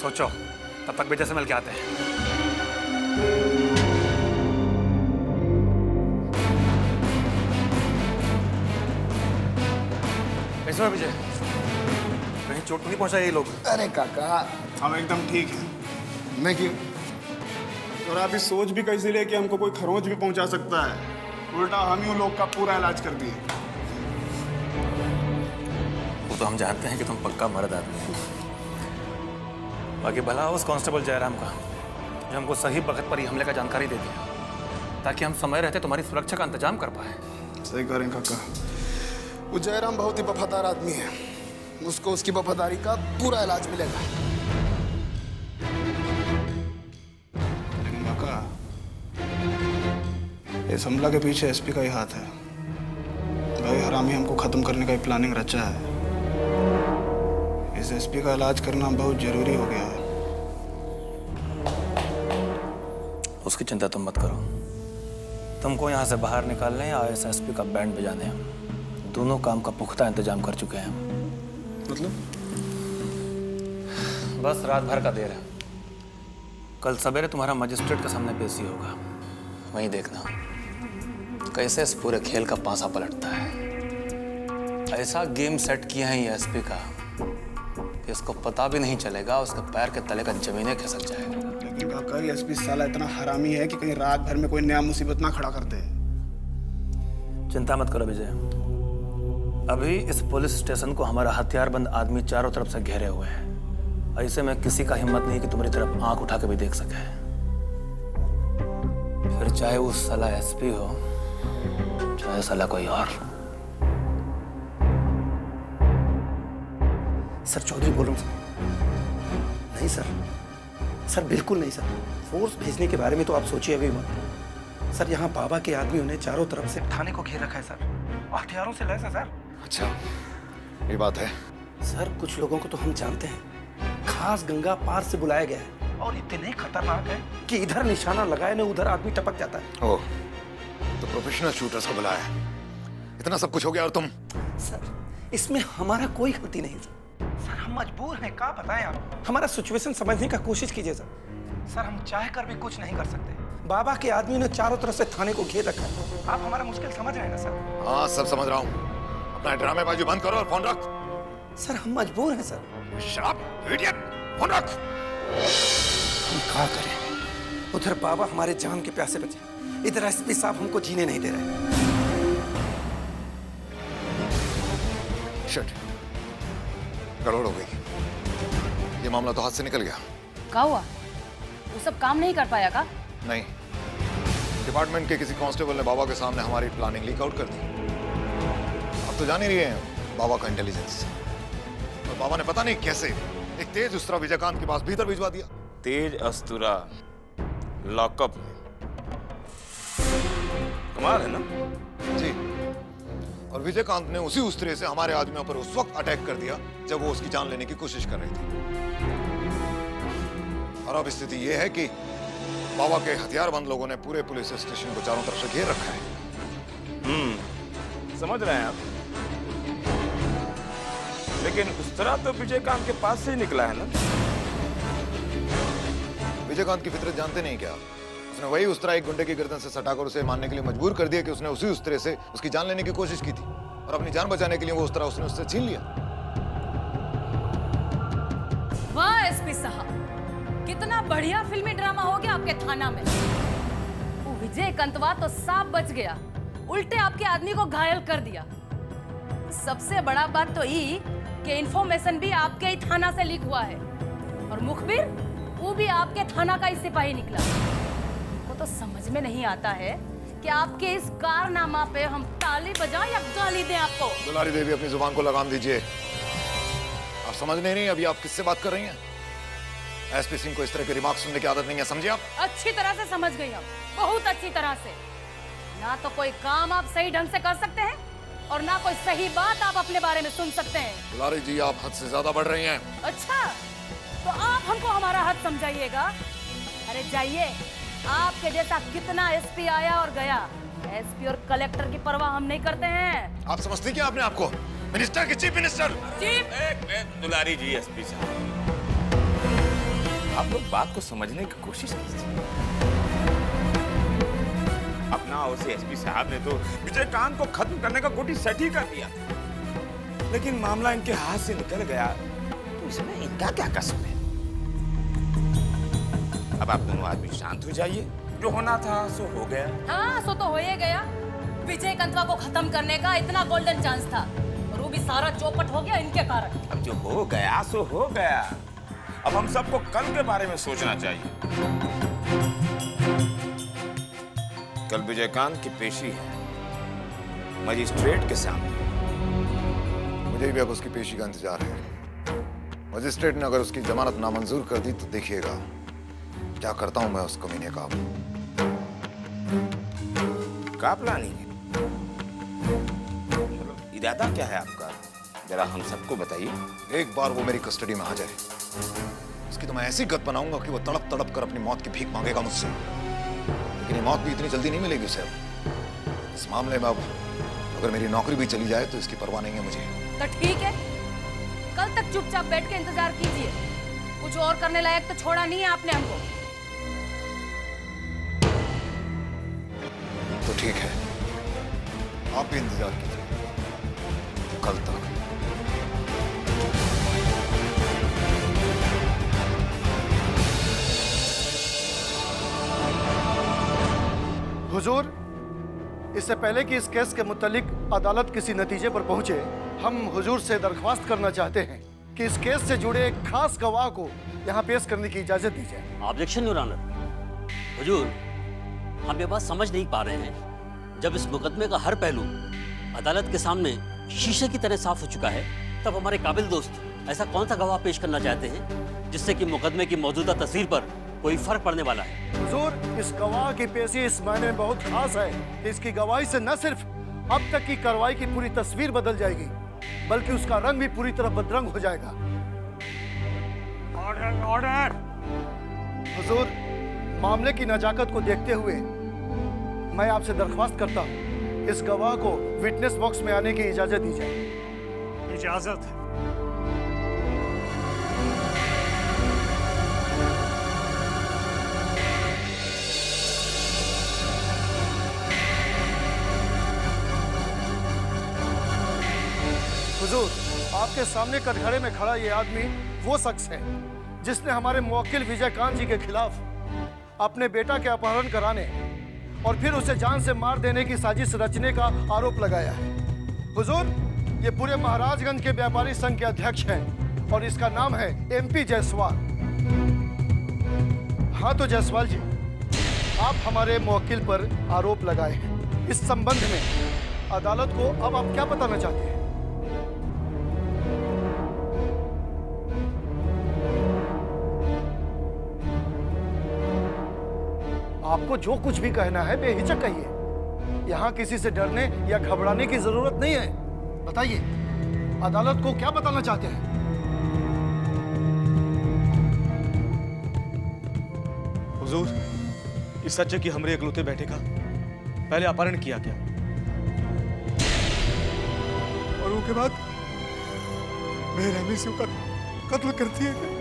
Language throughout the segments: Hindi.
सोचो, तब तक विजय से मिल के आते हैं। कैसे हो विजय? कहीं चोट तो नहीं पहुंचा ये लोग? अरे काका हम एकदम ठीक हैं। मैं क्यों? और आप इस सोच भी कैसे ले कि हमको कोई खरोंच भी पहुंचा सकता है। उल्टा हम ही उन लोग का पूरा इलाज कर दिए। वो तो हम जानते हैं कि तुम पक्का मर्द आदमी हो। बाकी भला उस कांस्टेबल जयराम का, जो हमको सही वक्त पर ही हमले का जानकारी दे दिया, ताकि हम समय रहते तुम्हारी सुरक्षा का इंतजाम कर पाए। सही कह रहे हैं काका। वो जयराम बहुत ही वफादार आदमी है। उसको उसकी वफादारी का पूरा इलाज मिलेगा। लेकिन काका, इस हमला के पीछे एसपी का ही हाथ है। भाई हरामी हमको खत्म करने का ही प्लानिंग रचा है। इस एसपी का इलाज करना बहुत जरूरी हो गया है। उसकी चिंता तुम मत करो। तुमको यहाँ से बाहर निकालने या इस एसपी का बैंड बजाने, दोनों काम का पुख्ता इंतजाम कर चुके हैं। मतलब? बस रात भर का देर है। कल सवेरे तुम्हारा मजिस्ट्रेट के सामने पेशी होगा। वहीं देखना कैसे इस पूरे खेल का पासा पलटता है। ऐसा गेम सेट किया है ये एसपी का कि इसको पता भी नहीं चलेगा, उसके पैर के तले का जमीनें खिसक जाएगा। लेकिन काका, ये एसपी साला इतना हरामी है कि कहीं रात भर में कोई नया मुसीबत ना खड़ा कर दे। चिंता मत करो विजय। अभी इस पुलिस स्टेशन को हमारा हथियारबंद आदमी चारों तरफ से घेरे हुए हैं। ऐसे में किसी का हिम्मत नहीं कि तुम्हारी तरफ आंख उठा के भी देख सके। फिर चाहे वो साला एसपी हो, चाहे साला कोई और। सर चौधरी बोल रहा हूँ सर। नहीं सर, सर बिल्कुल नहीं सर। फोर्स भेजने के बारे में तो आप सोचिए अभी मत। सर यहाँ बाबा के आदमियों ने चारों तरफ से थाने को घेर रखा है सर, और हथियारों से लैस है सर। अच्छा, ये बात है। सर कुछ लोगों को तो हम जानते हैं, खास गंगा पार से बुलाया गया है, और इतने खतरनाक है कि इधर निशाना लगाए ना उधर आदमी टपक जाता है। ओह, तो प्रोफेशनल शूटर्स को बुलाया है। इतना सब कुछ हो गया और तुम? सर इसमें हमारा कोई गलती नहीं सर। सर हम मजबूर हैं, क्या बताएं आप। हमारा सिचुएशन समझने का कोशिश कीजिए सर। सर हम चाह कर भी कुछ नहीं कर सकते। बाबा के आदमियों ने चारों तरफ से थाने को घेर रखा है। आप हमारा मुश्किल समझ रहे हैं ना सर? हाँ, सब समझ रहा हूँ। अपना ड्रामेबाजी बंद करो और फोन रख। सर हम मजबूर हैं सर। शराब, इडियट, फोन रख। हम क्या करें? उधर बाबा हमारे जान के प्यासे बचे, इधर एसपी साहब हमको जीने नहीं दे रहे। शिट, गड़बड़ हो गई। ये मामला तो हाथ से निकल गया। क्या हुआ? वो सब काम नहीं कर पाया का? नहीं, डिपार्टमेंट के किसी कांस्टेबल ने बाबा के सामने हमारी प्लानिंग लीक आउट कर दी। अब तो जान ही रही हैं बाबा का इंटेलिजेंस। और बाबा ने पता नहीं कैसे एक तेज उस्तरा विजयकांत के पास भीतर भिजवा दिया। तेज अस्तुरा लॉकअप में। कमाल है ना? जी। और विजयकांत ने उसी उस्तरे से हमारे आदमियों पर उस वक्त अटैक कर दिया जब वो उसकी जान लेने की कोशिश कर रही थी। और अब स्थिति ये है कि बाबा के हथियारबंद लोगों ने पूरे पुलिस स्टेशन को चारों तरफ से घेर रखा है। समझ रहे हैं आप? लेकिन उस्तरा तो विजयकांत के पास से ही निकला है ना? विजयकांत की फितरत जानते नहीं क्या? उसने वही उस्तरा एक गुंडे की गर्दन से सटाकर उसे मारने के लिए मजबूर कर दिया कि उसने उसी उस्तरे से उसकी जान लेने की कोशिश की थी, और अपनी जान बचाने के लिए वो उस्तरा उसने उससे छीन लिया। वाह एसपी साहब, कितना बढ़िया फिल्मी ड्रामा हो गया आपके थाना में। वो विजय कंतवा तो साफ बच गया, उल्टे आपके आदमी को घायल कर दिया। सबसे बड़ा बात तो ये कि इंफॉर्मेशन भी आपके ही थाना से लीक हुआ है, और मुखबिर वो भी आपके थाना का ही सिपाही निकला। को तो समझ में नहीं आता है कि आपके इस कारनामा पे हम ताली बजाएं या गाली दें आपको। दुलारी देवी, अपनी जुबान को लगाम दीजिए। आप समझ नहीं रही अभी आप किससे बात कर रही हैं? एसपी सिंह को इस तरह के रिमार्क सुनने की आदत नहीं है, समझे आप? अच्छी तरह से समझ गई हम, बहुत अच्छी तरह से। ना तो कोई काम आप सही ढंग से कर सकते हैं, और ना कोई सही बात आप अपने बारे में सुन सकते हैं। दुलारी जी, आप हद से ज्यादा बढ़ रही हैं। अच्छा, तो आप हमको हमारा हद समझाइएगा। अरे जाइए, आपके जैसा कितना एसपी आया और गया। एसपी और कलेक्टर की परवाह हम नहीं करते हैं। आप समझती क्या अपने आप को? मिनिस्टर की चीफ मिनिस्टर। चीफ? दुलारी जी, एसपी साहब, आप लोग बात को समझने की कोशिश कीजिए। अपना उसे एसपी साहब ने तो विजयकांत को खत्म करने का कोटी सेट ही कर दिया था, लेकिन मामला इनके हाथ से निकल गया तो इसमें इनका क्या कसूर है। अब आप दोनों आदमी शांत हो जाइए, जो होना था सो हो गया। हाँ, सो तो हो ही गया। विजय कंतवा को खत्म करने का इतना गोल्डन चांस था और वो भी सारा चौपट हो गया इनके कारण। अब जो हो गया सो हो गया। अब हम सबको कल के बारे में सोचना चाहिए। कल विजयकांत की पेशी है मजिस्ट्रेट के सामने। मुझे भी अब उसकी पेशी का इंतजार है। मजिस्ट्रेट ने अगर उसकी जमानत नामंजूर कर दी तो देखिएगा क्या करता हूं मैं उस कमीने का। का प्लानिंग है? मतलब इरादा क्या है आपका? जरा हम सबको बताइए। एक बार वो मेरी कस्टडी में आ जाए, उसकी तो मैं ऐसी गत बनाऊंगा कि वो तड़प तड़प कर अपनी मौत की भीख मांगेगा मुझसे। लेकिन ये मौत भी इतनी जल्दी नहीं मिलेगी उसे। इस मामले में अब अगर मेरी नौकरी भी चली जाए तो इसकी परवाह नहीं है मुझे। तो ठीक है, कल तक चुपचाप बैठ के इंतजार कीजिए। कुछ और करने लायक तो छोड़ा नहीं है आपने हमको। तो ठीक है, आप भी इंतजार कीजिए कल तक। हुजूर, इससे पहले कि इस केस के मुतालिक अदालत किसी नतीजे पर पहुंचे, हम हुजूर से दरख्वास्त करना चाहते हैं कि इस केस से जुड़े एक खास गवाह को यहाँ पेश करने की इजाजत दी जाए। Objection your honour. हुजूर, हम ये बात समझ नहीं पा रहे हैं, जब इस मुकदमे का हर पहलू अदालत के सामने शीशे की तरह साफ हो चुका है, तब हमारे काबिल दोस्त ऐसा कौन सा गवाह पेश करना चाहते हैं जिससे कि मुकदमे की मौजूदा तस्वीर पर कोई फर्क पड़ने वाला है। हुजूर, इस गवाह की पेशी इस मायने में बहुत खास है कि इसकी गवाही से न सिर्फ अब तक की कार्रवाई की पूरी तस्वीर बदल जाएगी, बल्कि उसका रंग भी पूरी तरह बदरंग हो जाएगा। Order, order. हुजूर, मामले की नजाकत को देखते हुए मैं आपसे दरख्वास्त करता हूँ इस गवाह को विटनेस बॉक्स में आने की इजाजत दी जाए। इजाजत है। हुजूर, आपके सामने कटघरे में खड़ा ये आदमी वो शख्स है जिसने हमारे मुवक्किल विजयकांत जी के खिलाफ अपने बेटा के अपहरण कराने और फिर उसे जान से मार देने की साजिश रचने का आरोप लगाया है। हुजूर, ये पूरे महाराजगंज के व्यापारी संघ के अध्यक्ष हैं और इसका नाम है MP जायसवाल। हाँ तो जायसवाल जी, आप हमारे मुवक्किल पर आरोप लगाए हैं। इस संबंध में अदालत को अब आप क्या बताना चाहते हैं? आपको जो कुछ भी कहना है बेहिचक कहिए। यहाँ किसी से डरने या घबराने की जरूरत नहीं है। बताइए, अदालत को क्या बताना चाहते हैं? हुजूर, इस सच है कि हमरे इकलौते बेटे का पहले अपहरण किया गया और उसके बाद बेरहमी से उसका कत्ल कर दिया गया।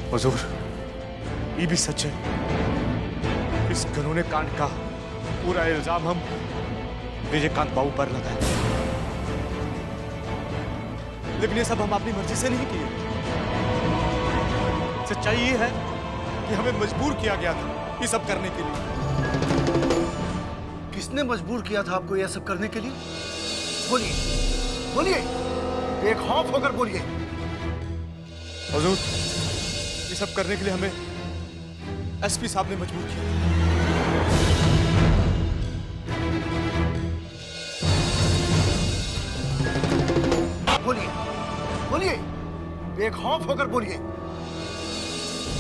हुजूर, ये भी सच है। इस घिनौने कांड का पूरा इल्जाम हम विजयकांत बाबू पर लगाए, लेकिन ये सब हम अपनी मर्जी से नहीं किए। सच्चाई ये है कि हमें मजबूर किया गया था ये सब करने के लिए। किसने मजबूर किया था आपको यह सब करने के लिए? बोलिए, बोलिए, बेखौफ होकर बोलिए। हुजूर, ये सब करने के लिए हमें SP साहब ने मजबूर किया। बोलिए, बोलिए, बेखौफ होकर बोलिए।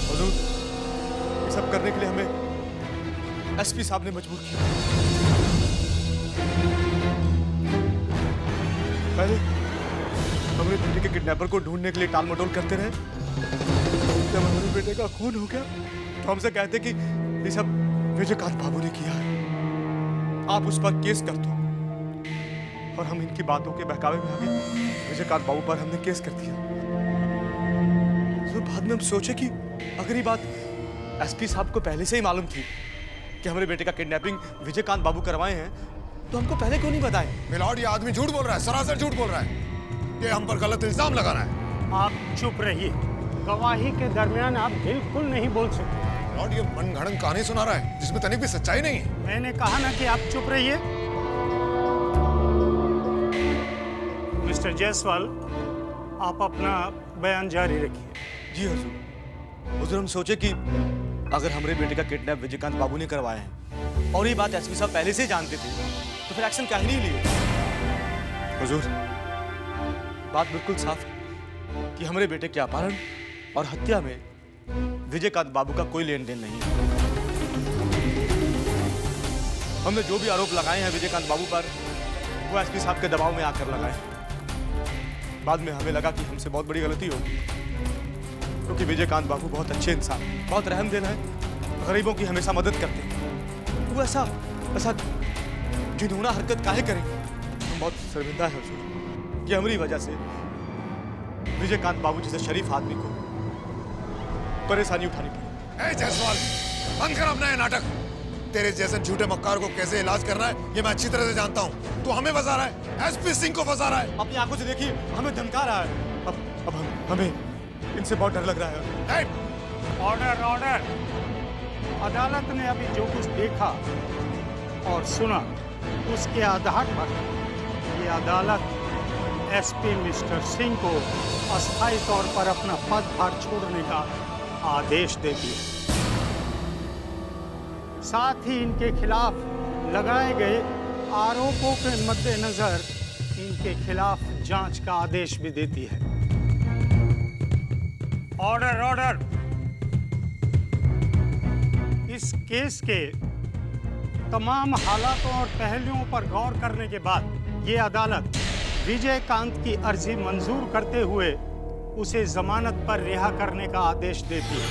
हुजूर, ये सब करने के लिए हमें SP साहब ने मजबूर किया। पहले हमारे बेटे के किडनैपर को ढूंढने के लिए टाल मटोल करते रहे। जब हमारे बेटे का खून हो गया तो हमसे कहते कि ये सब विजयकांत बाबू ने किया है, आप उस पर केस कर दो। और हम इनकी बातों के बहकावे में आगे विजयकांत बाबू पर हमने केस कर दिया। तो बाद में हम सोचे कि अगर ये बात एसपी साहब को पहले से ही मालूम थी कि हमारे बेटे का किडनैपिंग विजयकांत बाबू करवाए हैं, तो हमको पहले क्यों नहीं बताए? मिलॉर्ड, ये आदमी झूठ बोल रहा है, सरासर झूठ बोल रहा है। ये हम पर गलत इल्जाम लगा रहा है। आप चुप रहिए। गवाही के दरमियान आप बिल्कुल नहीं बोल सकते। मिलॉर्ड, ये मनगढ़ंत कहानी सुना रहा है जिसमें तनिक भी सच्चाई नहीं है। मैंने कहा ना कि आप चुप रहिए। मिस्टर जायसवाल, आप अपना बयान जारी रखिए। जी हुजूर। हुजूर, हम सोचे कि अगर हमारे बेटे का किडनैप विजयकांत बाबू ने करवाया है और ये बात एसपी साहब पहले से ही जानते थे, तो फिर एक्शन काहे नहीं लिए? हुजूर, बात बिल्कुल साफ है कि हमारे बेटे के अपहरण और हत्या में विजयकांत बाबू का कोई लेन देन नहीं है। हमने जो भी आरोप लगाए हैं विजयकांत बाबू पर, वो एसपी साहब के दबाव में आकर लगाए। बाद में हमें लगा कि हमसे बहुत बड़ी गलती होगी, क्योंकि विजयकांत बाबू बहुत अच्छे इंसान, बहुत रहम दिल है, गरीबों की हमेशा मदद करते हैं। वो ऐसा जिन्होंने हरकत काहे करेंगे? हम बहुत शर्मिंदा है हुजूर कि हमारी वजह से विजयकांत बाबू जैसे शरीफ आदमी को परेशानी उठानी पड़ी। ए जायसवाल, बंद कर अपना ये नाटक। तेरे जैसे झूठे मक्कार को कैसे इलाज करना है ये मैं अच्छी तरह से जानता हूँ। तू हमें फंसा रहा है, एसपी सिंह को फंसा रहा है। अपनी आंखों से देखिए, हमें धमका रहा है। अब हमें इनसे बहुत डर लग रहा है। Order, order. अदालत ने अभी जो कुछ देखा और सुना, उसके आधार पर ये अदालत एसपी मिस्टर सिंह को अस्थायी तौर पर अपना पदभार छोड़ने का आदेश देती है। साथ ही इनके खिलाफ लगाए गए आरोपों के मद्देनजर इनके खिलाफ जांच का आदेश भी देती है। Order, order. इस केस के तमाम हालातों और पहलुओं पर गौर करने के बाद ये अदालत विजयकांत की अर्जी मंजूर करते हुए उसे जमानत पर रिहा करने का आदेश देती है।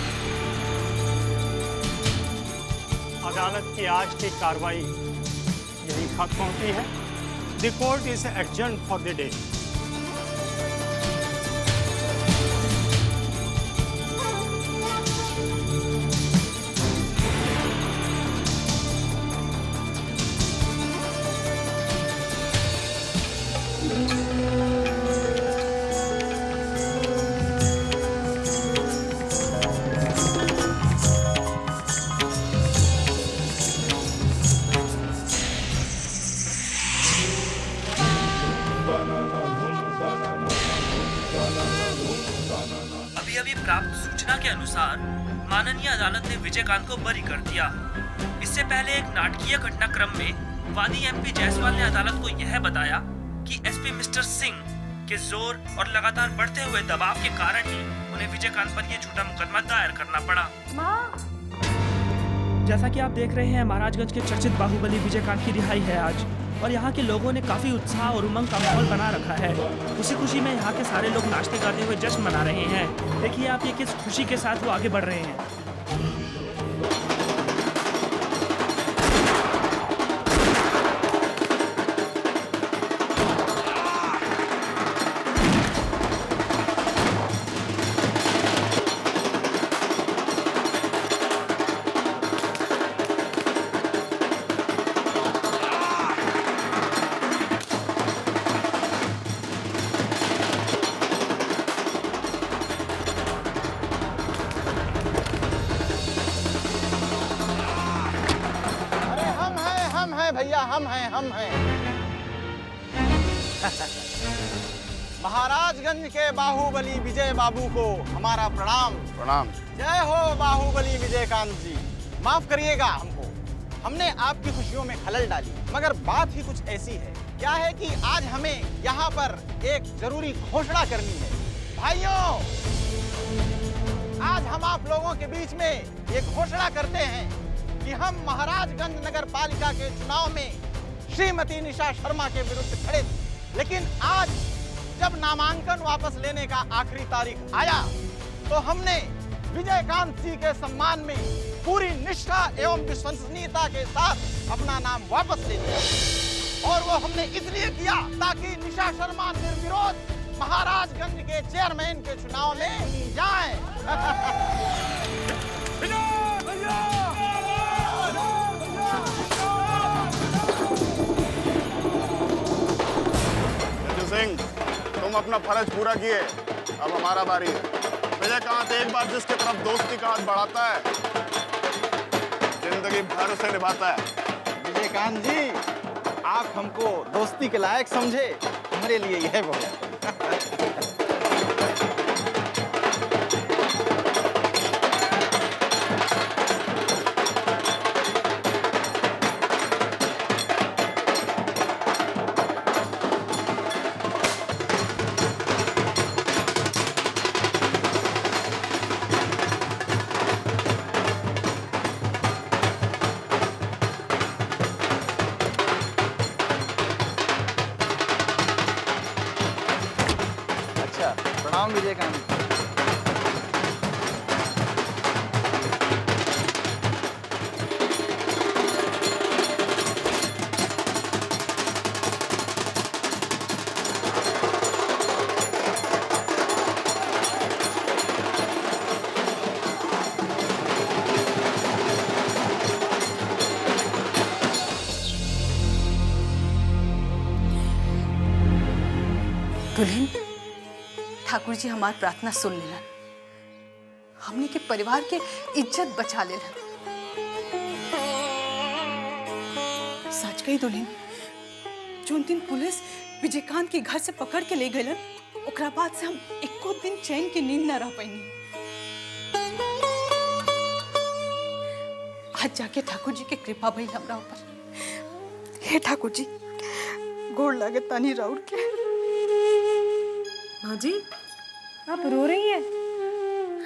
अदालत की आज की कार्रवाई यही खत्म होती है। The court is adjourned for the day. अभी प्राप्त सूचना के अनुसार माननीय अदालत ने विजयकांत को बरी कर दिया। इससे पहले एक नाटकीय घटनाक्रम में वादी एमपी जायसवाल ने अदालत को यह बताया कि एसपी मिस्टर सिंह के जोर और लगातार बढ़ते हुए दबाव के कारण ही उन्हें विजयकांत पर यह झूठा मुकदमा दायर करना पड़ा। जैसा कि आप देख रहे हैं, महाराजगंज के चर्चित बाहुबली विजयकांत की रिहाई है आज, और यहाँ के लोगों ने काफी उत्साह और उमंग का माहौल बना रखा है। उसी खुशी में यहाँ के सारे लोग नाचते गाते हुए जश्न मना रहे हैं। देखिए आप, ये किस खुशी के साथ वो आगे बढ़ रहे हैं। भैया, हम हैं। महाराजगंज के बाहुबली विजय बाबू को हमारा प्रणाम। प्रणाम। जय हो बाहुबली विजयकांत जी। माफ करिएगा हमको, हमने आपकी खुशियों में खलल डाली, मगर बात ही कुछ ऐसी है। क्या है कि आज हमें यहाँ पर एक जरूरी घोषणा करनी है। भाइयों, आज हम आप लोगों के बीच में ये घोषणा करते हैं कि हम महाराजगंज नगर पालिका के चुनाव में श्रीमती निशा शर्मा के विरुद्ध खड़े थे, लेकिन आज जब नामांकन वापस लेने का आखिरी तारीख आया तो हमने विजयकांत जी के सम्मान में पूरी निष्ठा एवं विश्वसनीयता के साथ अपना नाम वापस ले लिया। और वो हमने इसलिए किया ताकि निशा शर्मा निर्विरोध महाराजगंज के चेयरमैन के चुनाव में जाए। सिंह, तुम अपना फर्ज पूरा किए, अब हमारा बारी है। विजयकांत एक बार जिसके तरफ दोस्ती का हाथ बढ़ाता है, जिंदगी भर उसे निभाता है। विजयकांत जी, आप हमको दोस्ती के लायक समझे, हमारे लिए यह बहुत। प्रणाम विजयकांत। दुल्हन, ठाकुर जी हमार प्रार्थना सुन लेलन, हमने के परिवार के इज्जत बचा लेलन। सच कही दुल्हन, जो दिन पुलिस विजयकांत के घर से पकड़ के ले गलन, ओकरा बाद से हम एको दिन चैन की नींद न रह पाईनी। आज जाके ठाकुर जी के कृपा भइल हमरा ऊपर। हे ठाकुर जी, गोड़ लागे तानी राउर के। माँ जी, आप रो रही हैं?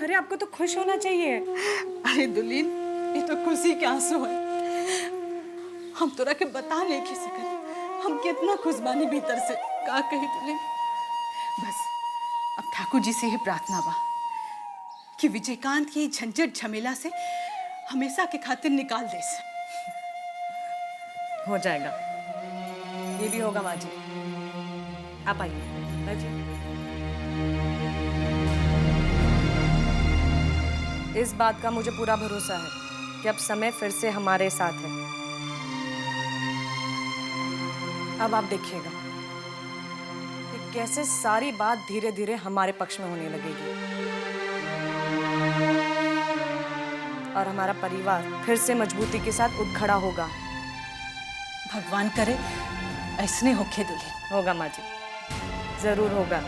अरे आपको तो खुश होना चाहिए। अरे दुल्हन, ये तो खुशी के आंसू है। हम तोरा के बता नहीं खी सकत हम कितना खुश बानी भीतर से। का कही दुल्हन, बस अब ठाकुर जी से ये प्रार्थना बा कि विजयकांत की झंझट झमेला से हमेशा के खातिर निकाल दे। हो जाएगा, ये भी होगा माँ जी। आप आइए। इस बात का मुझे पूरा भरोसा है कि अब समय फिर से हमारे साथ है। अब आप देखिएगा कि कैसे सारी बात धीरे धीरे हमारे पक्ष में होने लगेगी और हमारा परिवार फिर से मजबूती के साथ उठ खड़ा होगा। भगवान करे ऐसने होके दुल्हन। होगा माँ जी, जरूर होगा।